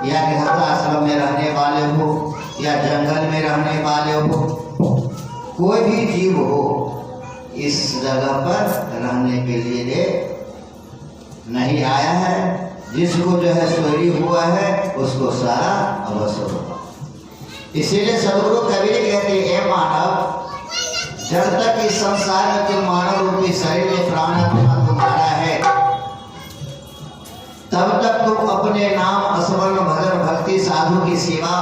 या गृहस्थ आश्रम में रहने वाले हो या जंगल में रहने वाले हो, कोई भी जीव हो, इस जगह पर रहने के लिए नहीं आया है। जिसको जो है स्वर्गी हुआ है उसको सारा अवश्य होगा। इसीलिए सदगुरु कबीर कहते हैं, ए मानव, जब तक इस संसार में तुम मानव रूपी शरीर में प्राणात्मा तुम्हारा है, तब तक तुम अपने नाम स्मरण भजन भक्ति साधु की सेवा,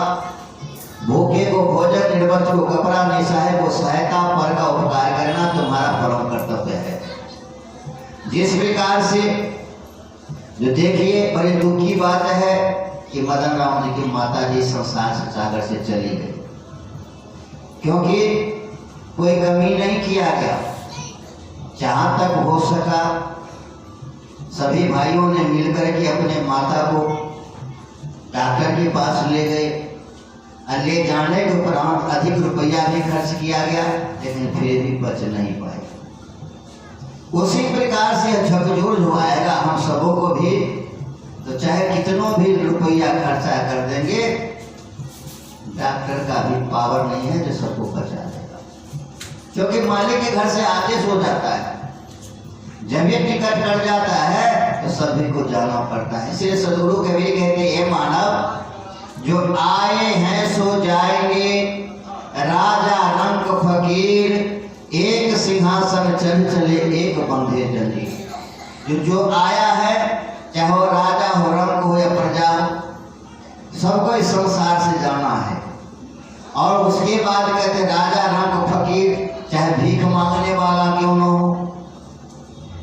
भूखे को भोजन, निर्वस्त्र को कपड़ा, निसहाय को सहायता, पर का उपकार करना तुम्हारा परम कर्तव्य है। जिस प्रकार से जो देखिए बड़ी दुखी बात है कि मदन राम जी की माता जी संसार से सागर से चली गई, क्योंकि कोई कमी नहीं किया गया। जहाँ तक हो सका सभी भाइयों ने मिलकर के अपने माता को डॉक्टर के पास ले गए। ले जाने के उपरांत अधिक रुपया भी खर्च किया गया, लेकिन फिर भी बच नहीं पाए। उसी प्रकार से झकझोर जो आएगा हम सबों को भी, तो चाहे कितनों भी रुपया खर्चा कर देंगे, डॉक्टर का भी पावर नहीं है जो सबको बचा देगा, क्योंकि मालिक के घर से आदेश हो जाता है। जब ये टिकट कट जाता है तो सभी को जाना पड़ता है। इसलिए सदगुरु कबीर कहते हैं, मानव, जो आए हैं सो जाएंगे, राजा रंक फकीर, एक सिंहासन चल चले एक बंधे जंजीर। जो आया है, चाहे वो राजा हो, रंक हो या प्रजा, सबको इस संसार से जाना है। और उसके बाद कहते राजा रंक फकीर, चाहे भीख मांगने वाला क्यों न हो,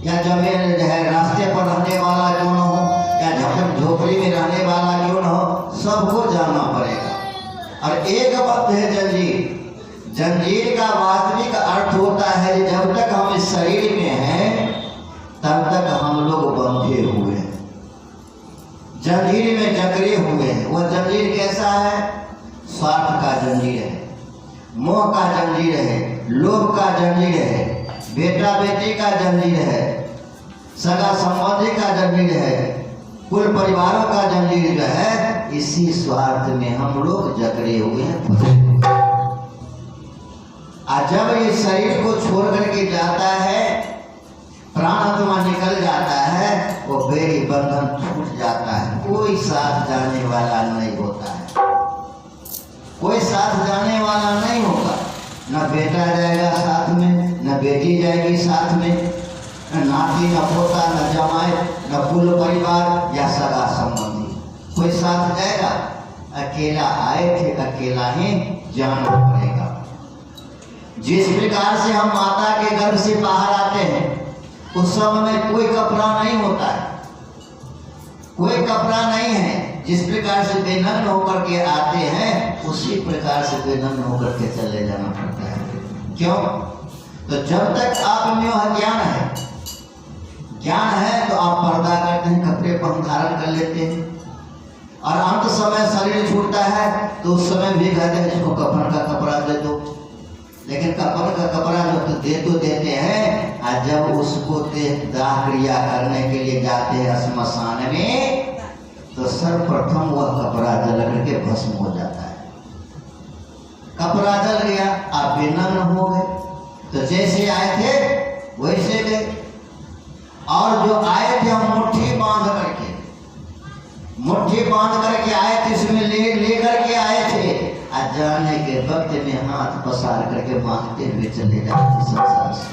या जमीन है रास्ते पर रहने वाला क्यों न हो, या झोपड़ी में रहने वाला क्यों न हो, सबको जाना पड़ेगा। और एक बात है जंजीर, जंजीर का वास्तविक अर्थ होता है जब तक हम इस शरीर में हैं तब तक हम लोग बंधे हुए हैं, जंजीर में जकड़े हुए हैं। वह जंजीर कैसा है? स्वार्थ का जंजीर है, मोह का जंजीर है, लोभ का जंजीर है, बेटा बेटी का जंजीर है, सगा संबंधी का जंजीर है, कुल परिवारों का जंजीर जो है, इसी स्वार्थ में हम लोग जकड़े हुए हैं। जब ये शरीर को छोड़ करके जाता है, प्राणात्मा निकल जाता है, वो बेड़ी बंधन छूट जाता है। कोई साथ जाने वाला नहीं होता है, कोई साथ जाने वाला नहीं होगा। न बेटा जाएगा साथ में, न बेटी जाएगी साथ में, न नाती, न पोता, न जमाई, न कुल परिवार या सगा संबंधी, कोई साथ जाएगा। अकेला आए थे, अकेला ही जाना पड़ेगा। जिस प्रकार से हम माता के गर्भ से बाहर आते हैं, उस समय में कोई कपड़ा नहीं होता है, कोई कपड़ा नहीं है। जिस प्रकार से बेनग्न होकर के आते हैं, उसी प्रकार से बेनग्न होकर के चले जाना पड़ता है। क्यों? तो जब तक आप में वह ज्ञान है, ज्ञान है तो आप पर्दा करते हैं, कपड़े पर धारण कर लेते हैं। और अंत समय शरीर छूटता है तो उस समय भी कहते हैं इसको कफन का कपड़ा दे दो, लेकिन कफन का कपड़ा जो तो देते हैं, और जब उसको दाह क्रिया करने के लिए जाते हैं श्मशान में, तो सर्वप्रथम वह कपड़ा जल करके भस्म हो जाता है। कपड़ा जल गया, आप बेनग्न हो गए, तो जैसे आए थे वैसे गए। और जो आए थे हम मुट्ठी बांध करके आए थे, इसमें ले करके आए थे, और जाने के वक्त में हाथ पसार करके बांधते हुए चले जाते संसार से।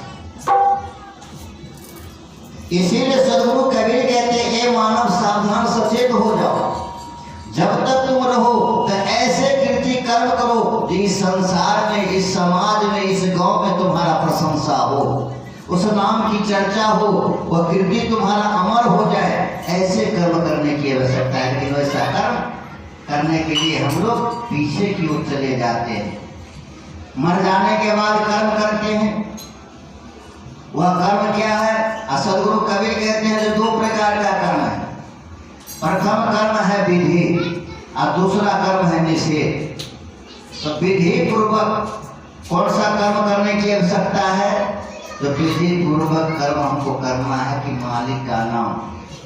इसीलिए सदगुरु कबीर कहते हैं, हे मानव, सावधान सचेत हो जाओ। जब तक तुम रहो तो ऐसे कृति कर्म करो जो इस संसार में, इस समाज में, इस गांव में तुम्हारा प्रशंसा हो, उस नाम की चर्चा हो, वह कृति तुम्हारा अमर हो जाए। ऐसे कर्म करने की आवश्यकता है। लेकिन वैसा कर्म करने के लिए हम लोग पीछे की ओर चले जाते हैं। मर जाने के बाद कर्म करते हैं। वह कर्म क्या है? सदगुरु कबीर कहते हैं जो दो प्रकार का कर्म है। प्रथम कर्म है विधि और दूसरा कर्म है निषेध। तो विधि पूर्वक कौन सा कर्म करने की आवश्यकता है? तो विधि पूर्वक कर्म हमको करना है कि मालिक का नाम,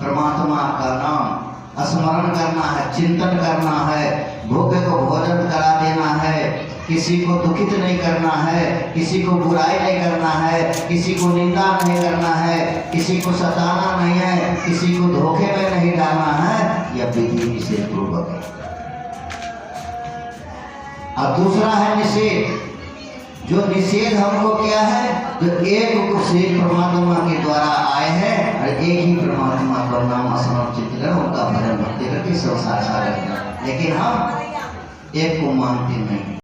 परमात्मा का नाम स्मरण करना है, चिंतन करना है, भूखे को भोजन करा देना है, किसी को दुखित नहीं करना है, किसी को बुराई नहीं करना है, किसी को निंदा नहीं करना है, किसी को सताना नहीं है, किसी को धोखे में नहीं डालना है। यह विधि निषेध पूर्वक है। और दूसरा है निषेध। जो निषेध हमको क्या है, जो एक को से परमात्मा के द्वारा आए हैं और एक ही परमात्मा का नाम स्मरण चिंतन उनका भजन भक्ति करके संसार सागर, लेकिन हम एक को मानते नहीं।